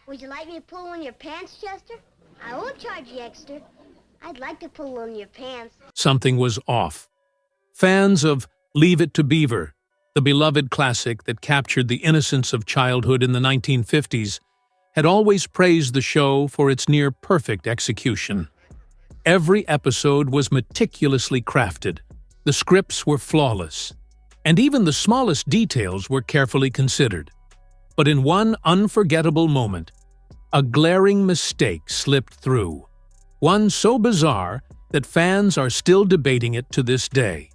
Would you like me to pull on your pants, Chester? I won't charge you extra. I'd like to pull on your pants. Something was off. Fans of Leave It to Beaver, the beloved classic that captured the innocence of childhood in the 1950s, had always praised the show for its near-perfect execution. Every episode was meticulously crafted, the scripts were flawless, and even the smallest details were carefully considered. But in one unforgettable moment, a glaring mistake slipped through, one so bizarre that fans are still debating it to this day.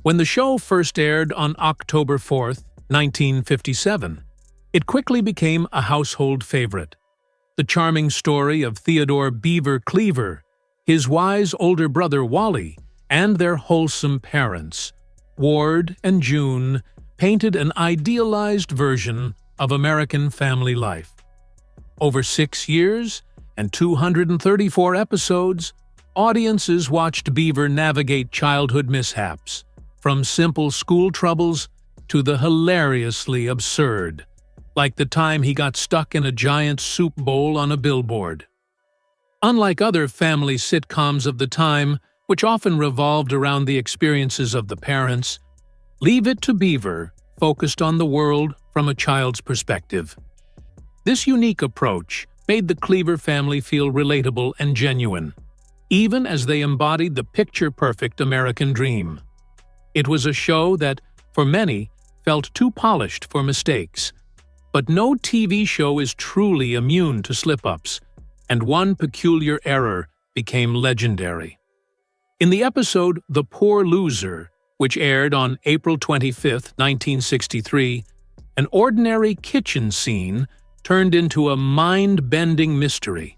When the show first aired on October 4, 1957, it quickly became a household favorite. The charming story of Theodore Beaver Cleaver, his wise older brother Wally, and their wholesome parents, Ward and June, painted an idealized version of American family life. Over 6 years and 234 episodes, audiences watched Beaver navigate childhood mishaps, from simple school troubles to the hilariously absurd, like the time he got stuck in a giant soup bowl on a billboard. Unlike other family sitcoms of the time, which often revolved around the experiences of the parents, Leave It to Beaver focused on the world from a child's perspective. This unique approach made the Cleaver family feel relatable and genuine, even as they embodied the picture-perfect American dream. It was a show that, for many, felt too polished for mistakes. But no TV show is truly immune to slip-ups, and one peculiar error became legendary. In the episode The Poor Loser, which aired on April 25, 1963, an ordinary kitchen scene turned into a mind-bending mystery.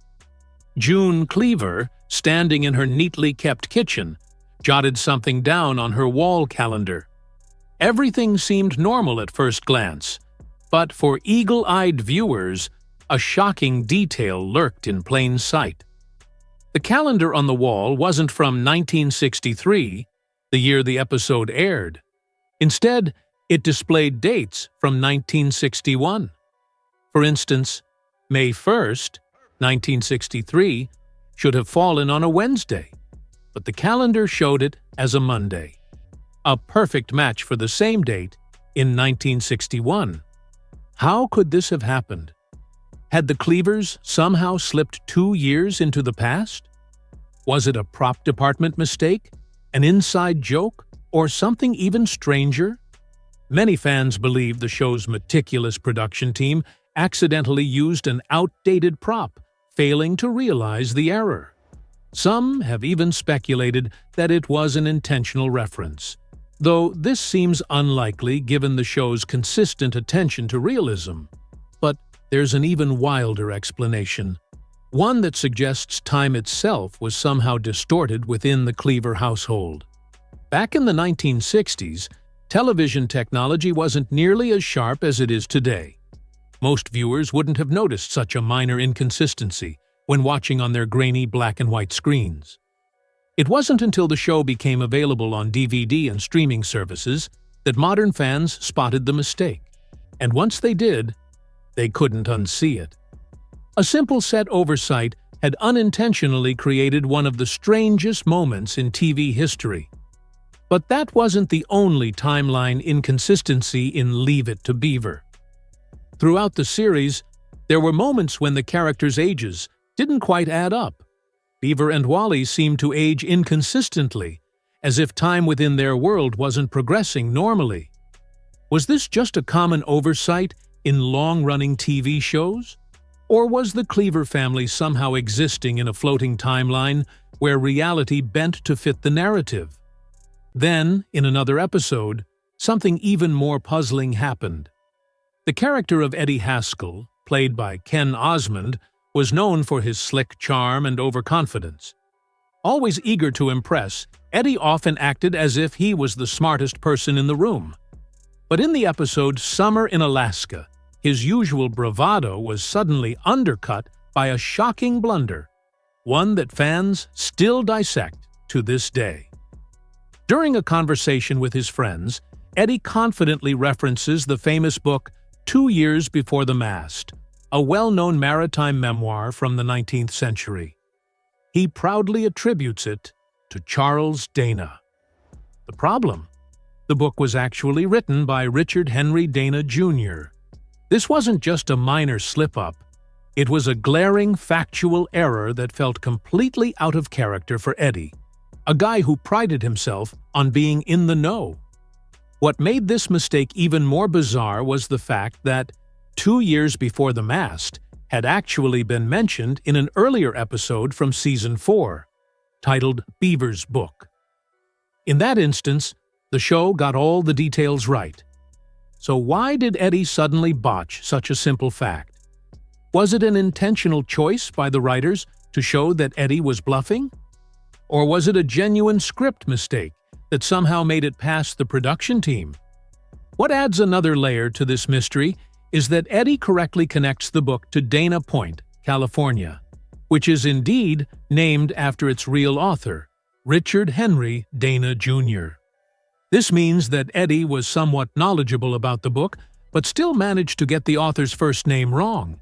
June Cleaver, standing in her neatly kept kitchen, jotted something down on her wall calendar. Everything seemed normal at first glance, but for eagle-eyed viewers, a shocking detail lurked in plain sight. The calendar on the wall wasn't from 1963, the year the episode aired. Instead, it displayed dates from 1961. For instance, May 1st, 1963, should have fallen on a Wednesday, but the calendar showed it as a Monday. A perfect match for the same date in 1961. How could this have happened? Had the Cleavers somehow slipped 2 years into the past? Was it a prop department mistake, an inside joke, or something even stranger? Many fans believe the show's meticulous production team accidentally used an outdated prop, failing to realize the error. Some have even speculated that it was an intentional reference, though this seems unlikely given the show's consistent attention to realism. But there's an even wilder explanation, one that suggests time itself was somehow distorted within the Cleaver household. Back in the 1960s, television technology wasn't nearly as sharp as it is today. Most viewers wouldn't have noticed such a minor inconsistency when watching on their grainy black and white screens. It wasn't until the show became available on DVD and streaming services that modern fans spotted the mistake. And once they did, they couldn't unsee it. A simple set oversight had unintentionally created one of the strangest moments in TV history. But that wasn't the only timeline inconsistency in Leave It to Beaver. Throughout the series, there were moments when the characters' ages didn't quite add up. Beaver and Wally seemed to age inconsistently, as if time within their world wasn't progressing normally. Was this just a common oversight in long-running TV shows? Or was the Cleaver family somehow existing in a floating timeline where reality bent to fit the narrative? Then, in another episode, something even more puzzling happened. The character of Eddie Haskell, played by Ken Osmond, was known for his slick charm and overconfidence. Always eager to impress, Eddie often acted as if he was the smartest person in the room. But in the episode Summer in Alaska, his usual bravado was suddenly undercut by a shocking blunder, one that fans still dissect to this day. During a conversation with his friends, Eddie confidently references the famous book 2 Years Before the Mast, a well-known maritime memoir from the 19th century. He proudly attributes it to Charles Dana. The problem? The book was actually written by Richard Henry Dana Jr. This wasn't just a minor slip-up. It was a glaring factual error that felt completely out of character for Eddie, a guy who prided himself on being in the know. What made this mistake even more bizarre was the fact that 2 years before The Mast had actually been mentioned in an earlier episode from Season 4, titled Beaver's Book. In that instance, the show got all the details right. So why did Eddie suddenly botch such a simple fact? Was it an intentional choice by the writers to show that Eddie was bluffing? Or was it a genuine script mistake that somehow made it past the production team? What adds another layer to this mystery is that Eddie correctly connects the book to Dana Point, California, which is indeed named after its real author, Richard Henry Dana Jr. This means that Eddie was somewhat knowledgeable about the book, but still managed to get the author's first name wrong.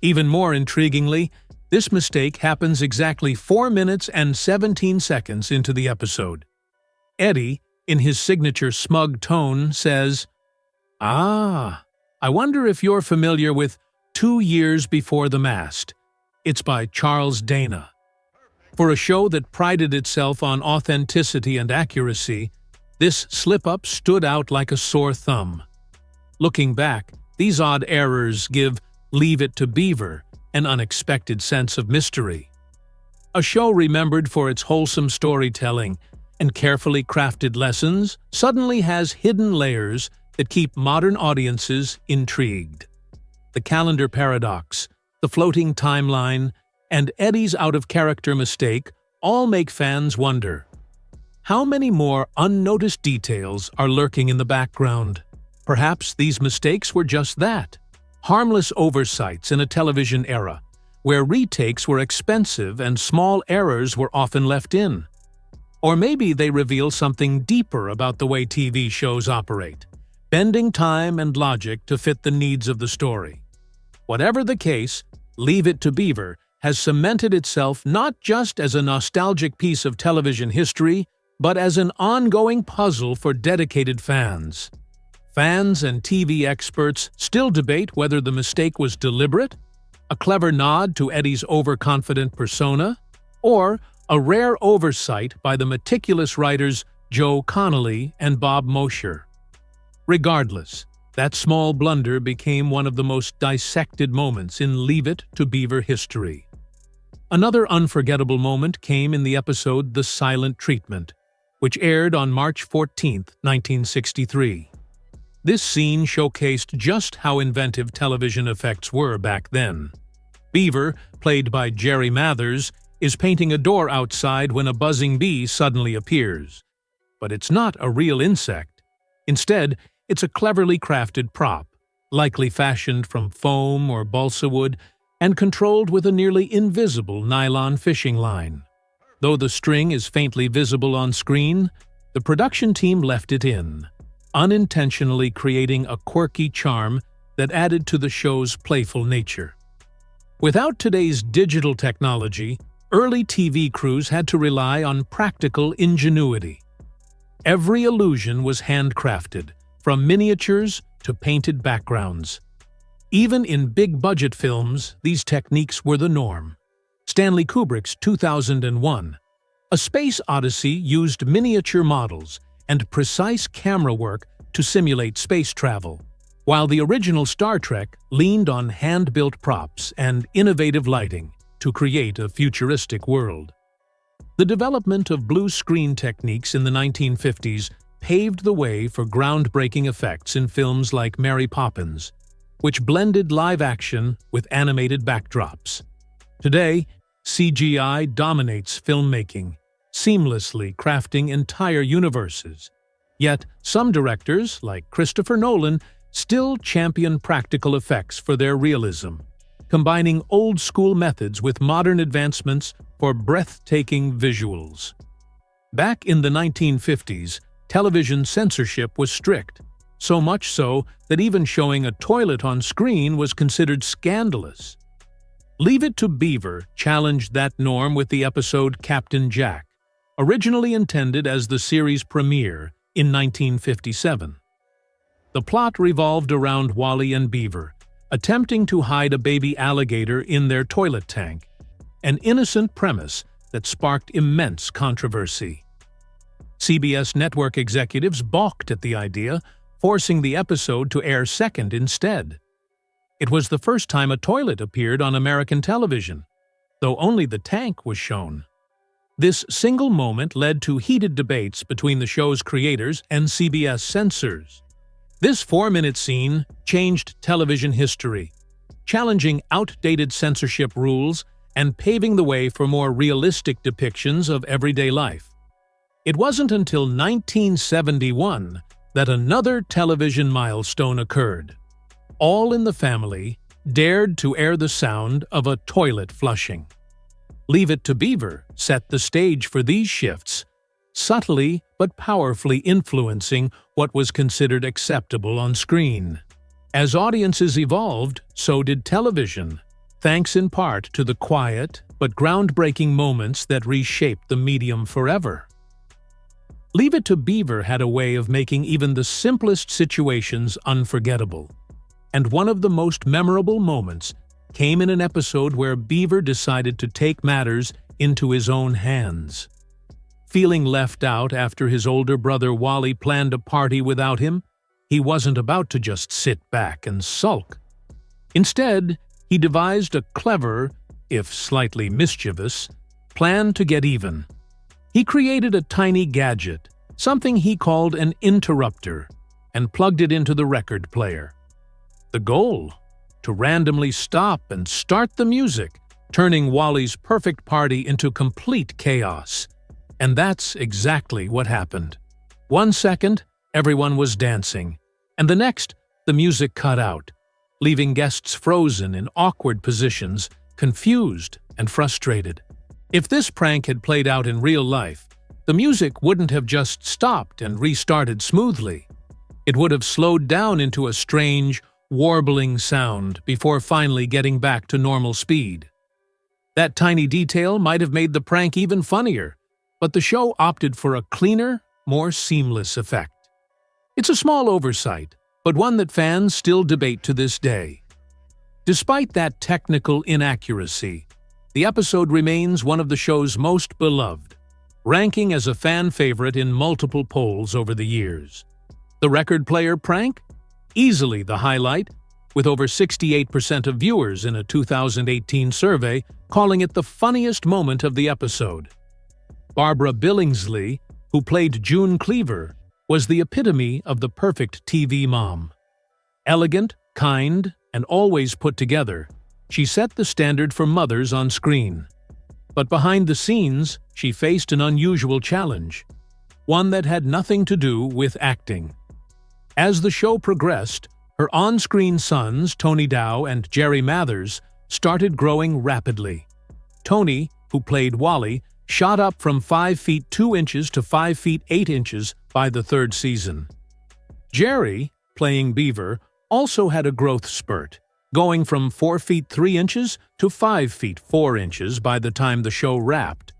Even more intriguingly, this mistake happens exactly 4 minutes and 17 seconds into the episode. Eddie, in his signature smug tone, says, "Ah, I wonder if you're familiar with 2 Years Before the Mast. It's by Charles Dana." For a show that prided itself on authenticity and accuracy, this slip-up stood out like a sore thumb. Looking back, these odd errors give Leave It to Beaver an unexpected sense of mystery. A show remembered for its wholesome storytelling and carefully crafted lessons suddenly has hidden layers that keep modern audiences intrigued. The calendar paradox, the floating timeline, and Eddie's out-of-character mistake all make fans wonder, how many more unnoticed details are lurking in the background? Perhaps these mistakes were just that, harmless oversights in a television era, where retakes were expensive and small errors were often left in. Or maybe they reveal something deeper about the way TV shows operate, bending time and logic to fit the needs of the story. Whatever the case, Leave It to Beaver has cemented itself not just as a nostalgic piece of television history, but as an ongoing puzzle for dedicated fans. Fans and TV experts still debate whether the mistake was deliberate, a clever nod to Eddie's overconfident persona, or a rare oversight by the meticulous writers Joe Connolly and Bob Mosher. Regardless, that small blunder became one of the most dissected moments in Leave It to Beaver history. Another unforgettable moment came in the episode The Silent Treatment, which aired on March 14, 1963. This scene showcased just how inventive television effects were back then. Beaver, played by Jerry Mathers, is painting a door outside when a buzzing bee suddenly appears. But it's not a real insect. Instead, it's a cleverly crafted prop, likely fashioned from foam or balsa wood and controlled with a nearly invisible nylon fishing line. Though the string is faintly visible on screen, the production team left it in, unintentionally creating a quirky charm that added to the show's playful nature. Without today's digital technology, early TV crews had to rely on practical ingenuity. Every illusion was handcrafted, from miniatures to painted backgrounds. Even in big-budget films, these techniques were the norm. Stanley Kubrick's 2001, A Space Odyssey used miniature models and precise camera work to simulate space travel, while the original Star Trek leaned on hand-built props and innovative lighting to create a futuristic world. The development of blue screen techniques in the 1950s paved the way for groundbreaking effects in films like Mary Poppins, which blended live action with animated backdrops. Today, CGI dominates filmmaking, seamlessly crafting entire universes. Yet, some directors, like Christopher Nolan, still champion practical effects for their realism, combining old-school methods with modern advancements for breathtaking visuals. Back in the 1950s, television censorship was strict, so much so that even showing a toilet on screen was considered scandalous. Leave It to Beaver challenged that norm with the episode Captain Jack, originally intended as the series premiere in 1957. The plot revolved around Wally and Beaver, attempting to hide a baby alligator in their toilet tank, an innocent premise that sparked immense controversy. CBS network executives balked at the idea, forcing the episode to air second instead. It was the first time a toilet appeared on American television, though only the tank was shown. This single moment led to heated debates between the show's creators and CBS censors. This 4-minute scene changed television history, challenging outdated censorship rules and paving the way for more realistic depictions of everyday life. It wasn't until 1971 that another television milestone occurred. All in the Family dared to air the sound of a toilet flushing. Leave It to Beaver set the stage for these shifts, subtly but powerfully influencing what was considered acceptable on screen. As audiences evolved, so did television, thanks in part to the quiet but groundbreaking moments that reshaped the medium forever. Leave It to Beaver had a way of making even the simplest situations unforgettable. And one of the most memorable moments came in an episode where Beaver decided to take matters into his own hands. Feeling left out after his older brother Wally planned a party without him, he wasn't about to just sit back and sulk. Instead, he devised a clever, if slightly mischievous, plan to get even. He created a tiny gadget, something he called an interrupter, and plugged it into the record player. The goal? To randomly stop and start the music, turning Wally's perfect party into complete chaos. And that's exactly what happened. 1 second, everyone was dancing, and the next, the music cut out, leaving guests frozen in awkward positions, confused and frustrated. If this prank had played out in real life, the music wouldn't have just stopped and restarted smoothly. It would have slowed down into a strange, warbling sound before finally getting back to normal speed. That tiny detail might have made the prank even funnier, but the show opted for a cleaner, more seamless effect. It's a small oversight, but one that fans still debate to this day. Despite that technical inaccuracy, the episode remains one of the show's most beloved, ranking as a fan favorite in multiple polls over the years. The record player prank? Easily the highlight, with over 68% of viewers in a 2018 survey calling it the funniest moment of the episode. Barbara Billingsley, who played June Cleaver, was the epitome of the perfect TV mom. Elegant, kind, and always put together, she set the standard for mothers on screen. But behind the scenes, she faced an unusual challenge, one that had nothing to do with acting. As the show progressed, her on-screen sons, Tony Dow and Jerry Mathers, started growing rapidly. Tony, who played Wally, shot up from 5 feet 2 inches to 5 feet 8 inches by the 3rd season. Jerry, playing Beaver, also had a growth spurt, going from 4 feet 3 inches to 5 feet 4 inches by the time the show wrapped.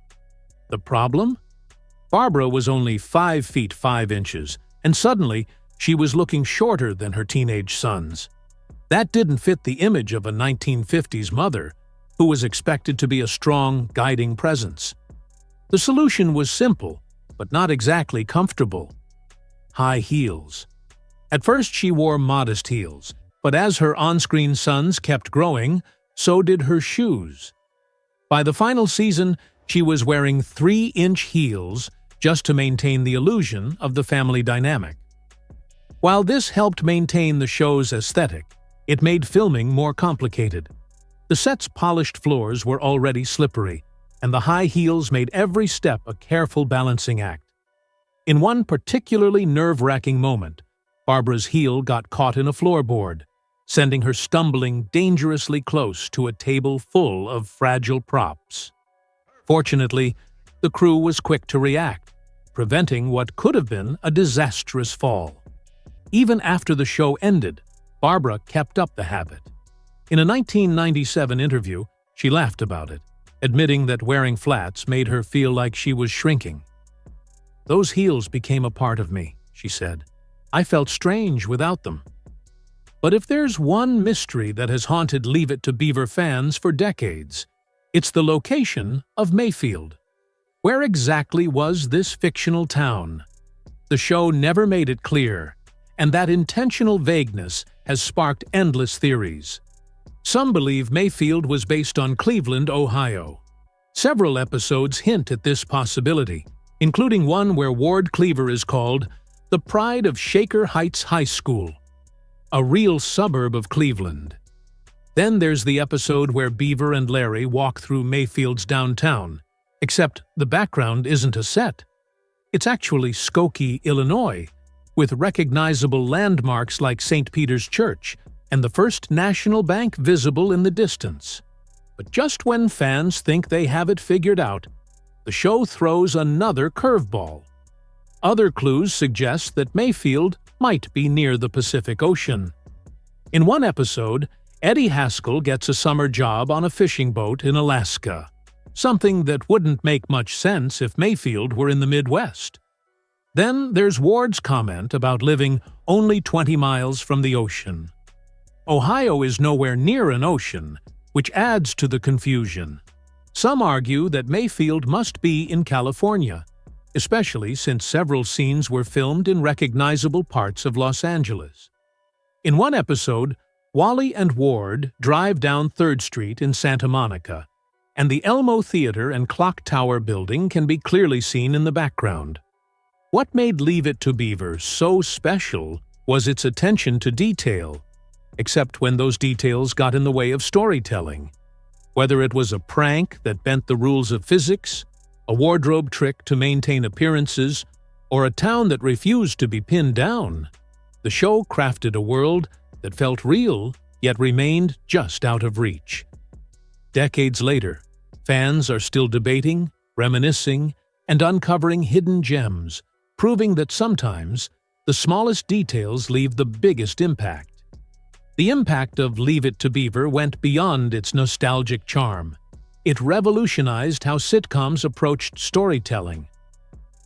The problem? Barbara was only 5 feet 5 inches, and suddenly she was looking shorter than her teenage sons. That didn't fit the image of a 1950s mother, who was expected to be a strong, guiding presence. The solution was simple, but not exactly comfortable. High heels. At first she wore modest heels, but as her on-screen sons kept growing, so did her shoes. By the final season, she was wearing 3-inch heels just to maintain the illusion of the family dynamic. While this helped maintain the show's aesthetic, it made filming more complicated. The set's polished floors were already slippery, and the high heels made every step a careful balancing act. In one particularly nerve-wracking moment, Barbara's heel got caught in a floorboard, sending her stumbling dangerously close to a table full of fragile props. Fortunately, the crew was quick to react, preventing what could have been a disastrous fall. Even after the show ended, Barbara kept up the habit. In a 1997 interview, she laughed about it, admitting that wearing flats made her feel like she was shrinking. "Those heels became a part of me," she said. "I felt strange without them." But if there's one mystery that has haunted Leave It to Beaver fans for decades, it's the location of Mayfield. Where exactly was this fictional town? The show never made it clear, and that intentional vagueness has sparked endless theories. Some believe Mayfield was based on Cleveland, Ohio. Several episodes hint at this possibility, including one where Ward Cleaver is called the pride of Shaker Heights High School, a real suburb of Cleveland. Then there's the episode where Beaver and Larry walk through Mayfield's downtown, except the background isn't a set. It's actually Skokie, Illinois, with recognizable landmarks like St. Peter's Church and the First National Bank visible in the distance. But just when fans think they have it figured out, the show throws another curveball. Other clues suggest that Mayfield might be near the Pacific Ocean. In one episode, Eddie Haskell gets a summer job on a fishing boat in Alaska, something that wouldn't make much sense if Mayfield were in the Midwest. Then there's Ward's comment about living only 20 miles from the ocean. Ohio is nowhere near an ocean, which adds to the confusion. Some argue that Mayfield must be in California, especially since several scenes were filmed in recognizable parts of Los Angeles. In one episode, Wally and Ward drive down 3rd Street in Santa Monica, and the Elmo Theater and Clock Tower building can be clearly seen in the background. What made Leave It to Beaver so special was its attention to detail, except when those details got in the way of storytelling. Whether it was a prank that bent the rules of physics, a wardrobe trick to maintain appearances, or a town that refused to be pinned down, the show crafted a world that felt real yet remained just out of reach. Decades later, fans are still debating, reminiscing, and uncovering hidden gems, proving that sometimes the smallest details leave the biggest impact. The impact of Leave It to Beaver went beyond its nostalgic charm. It revolutionized how sitcoms approached storytelling.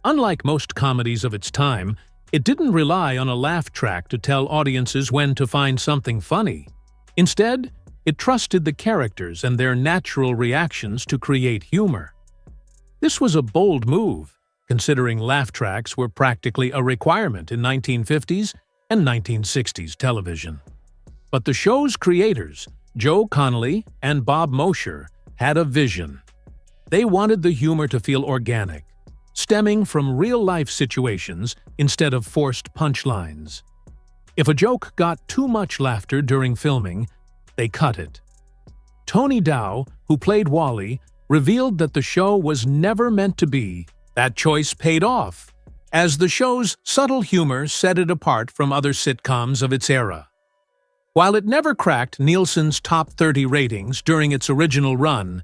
Unlike most comedies of its time, it didn't rely on a laugh track to tell audiences when to find something funny. Instead, it trusted the characters and their natural reactions to create humor. This was a bold move, considering laugh tracks were practically a requirement in 1950s and 1960s television. But the show's creators, Joe Connolly and Bob Mosher, had a vision. They wanted the humor to feel organic, stemming from real-life situations instead of forced punchlines. If a joke got too much laughter during filming, they cut it. Tony Dow, who played Wally, revealed that the show was never meant to be. That choice paid off, as the show's subtle humor set it apart from other sitcoms of its era. While it never cracked Nielsen's top 30 ratings during its original run,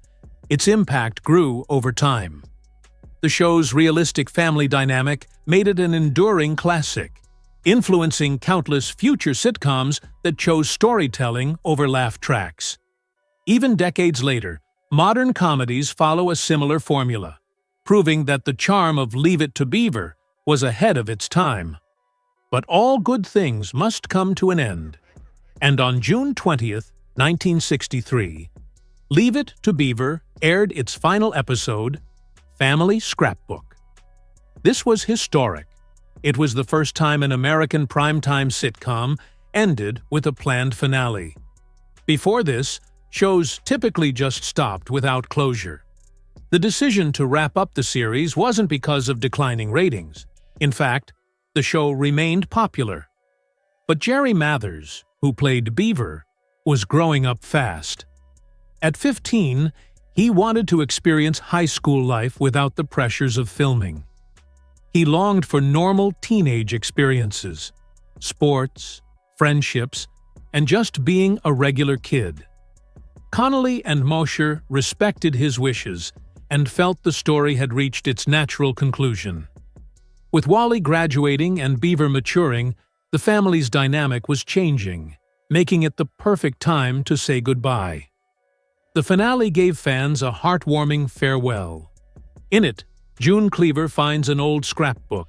its impact grew over time. The show's realistic family dynamic made it an enduring classic, influencing countless future sitcoms that chose storytelling over laugh tracks. Even decades later, modern comedies follow a similar formula, proving that the charm of Leave It to Beaver was ahead of its time. But all good things must come to an end. And on June 20th, 1963, Leave It to Beaver aired its final episode, Family Scrapbook. This was historic. It was the first time an American primetime sitcom ended with a planned finale. Before this, shows typically just stopped without closure. The decision to wrap up the series wasn't because of declining ratings. In fact, the show remained popular. But Jerry Mathers, who played Beaver, was growing up fast. At 15, he wanted to experience high school life without the pressures of filming. He longed for normal teenage experiences, sports, friendships, and just being a regular kid. Connolly and Mosher respected his wishes and felt the story had reached its natural conclusion. With Wally graduating and Beaver maturing, The family's dynamic was changing, making it the perfect time to say goodbye. The finale gave fans a heartwarming farewell. In it, June Cleaver finds an old scrapbook,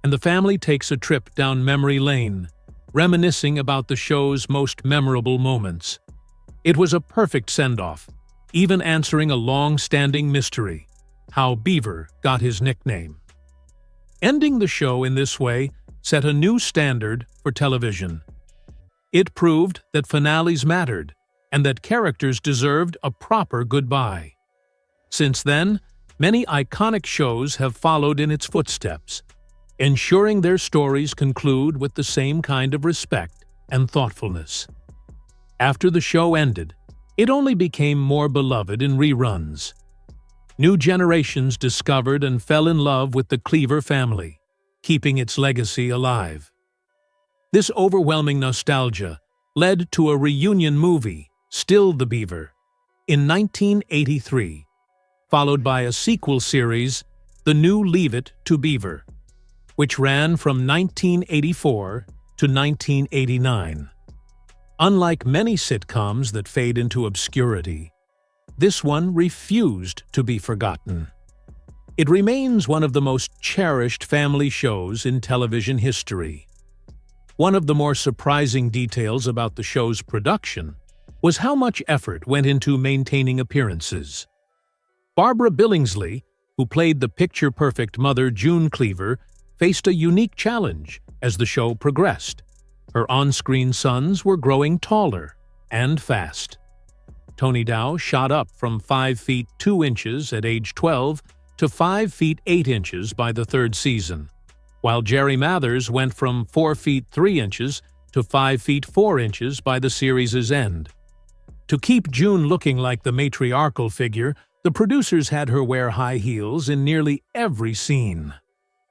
and the family takes a trip down memory lane, reminiscing about the show's most memorable moments. It was a perfect send-off, even answering a long-standing mystery, how Beaver got his nickname. Ending the show in this way set a new standard for television. It proved that finales mattered and that characters deserved a proper goodbye. Since then, many iconic shows have followed in its footsteps, ensuring their stories conclude with the same kind of respect and thoughtfulness. After the show ended, it only became more beloved in reruns. New generations discovered and fell in love with the Cleaver family, keeping its legacy alive. This overwhelming nostalgia led to a reunion movie, Still the Beaver, in 1983, followed by a sequel series, The New Leave It to Beaver, which ran from 1984 to 1989. Unlike many sitcoms that fade into obscurity, this one refused to be forgotten. It remains one of the most cherished family shows in television history. One of the more surprising details about the show's production was how much effort went into maintaining appearances. Barbara Billingsley, who played the picture-perfect mother June Cleaver, faced a unique challenge as the show progressed. Her on-screen sons were growing taller and fast. Tony Dow shot up from 5 feet 2 inches at age 12 to 5 feet 8 inches by the third season, while Jerry Mathers went from 4 feet 3 inches to 5 feet 4 inches by the series' end. To keep June looking like the matriarchal figure, the producers had her wear high heels in nearly every scene.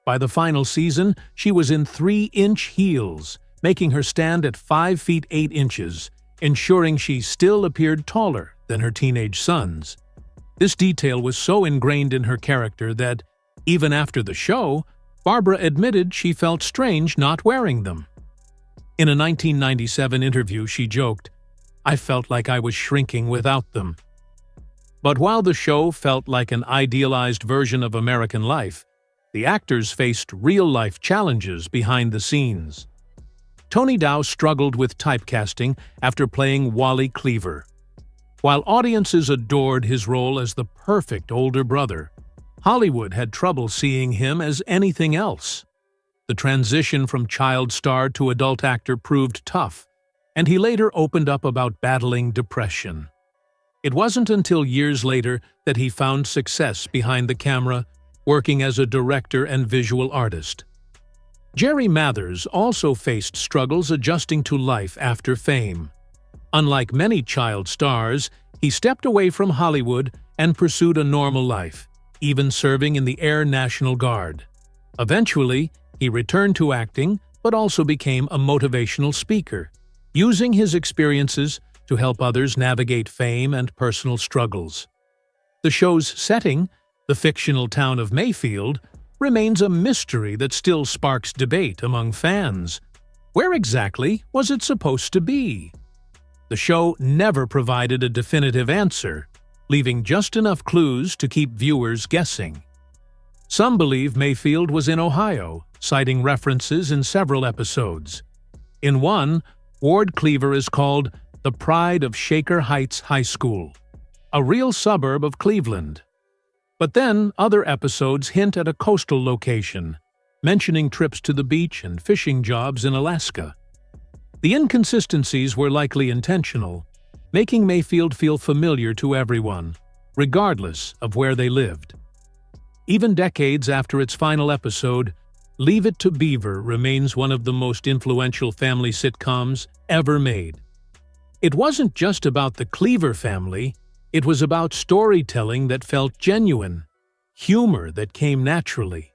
By the final season, she was in 3-inch heels, making her stand at 5 feet 8 inches, ensuring she still appeared taller than her teenage sons. This detail was so ingrained in her character that, even after the show, Barbara admitted she felt strange not wearing them. In a 1997 interview, she joked, "I felt like I was shrinking without them." But while the show felt like an idealized version of American life, the actors faced real-life challenges behind the scenes. Tony Dow struggled with typecasting after playing Wally Cleaver. While audiences adored his role as the perfect older brother, Hollywood had trouble seeing him as anything else. The transition from child star to adult actor proved tough, and he later opened up about battling depression. It wasn't until years later that he found success behind the camera, working as a director and visual artist. Jerry Mathers also faced struggles adjusting to life after fame. Unlike many child stars, he stepped away from Hollywood and pursued a normal life, even serving in the Air National Guard. Eventually, he returned to acting, but also became a motivational speaker, using his experiences to help others navigate fame and personal struggles. The show's setting, the fictional town of Mayfield, remains a mystery that still sparks debate among fans. Where exactly was it supposed to be? The show never provided a definitive answer, leaving just enough clues to keep viewers guessing. Some believe Mayfield was in Ohio, citing references in several episodes. In one, Ward Cleaver is called the pride of Shaker Heights High School, a real suburb of Cleveland. But then other episodes hint at a coastal location, mentioning trips to the beach and fishing jobs in Alaska. The inconsistencies were likely intentional, making Mayfield feel familiar to everyone, regardless of where they lived. Even decades after its final episode, Leave It to Beaver remains one of the most influential family sitcoms ever made. It wasn't just about the Cleaver family, it was about storytelling that felt genuine, humor that came naturally,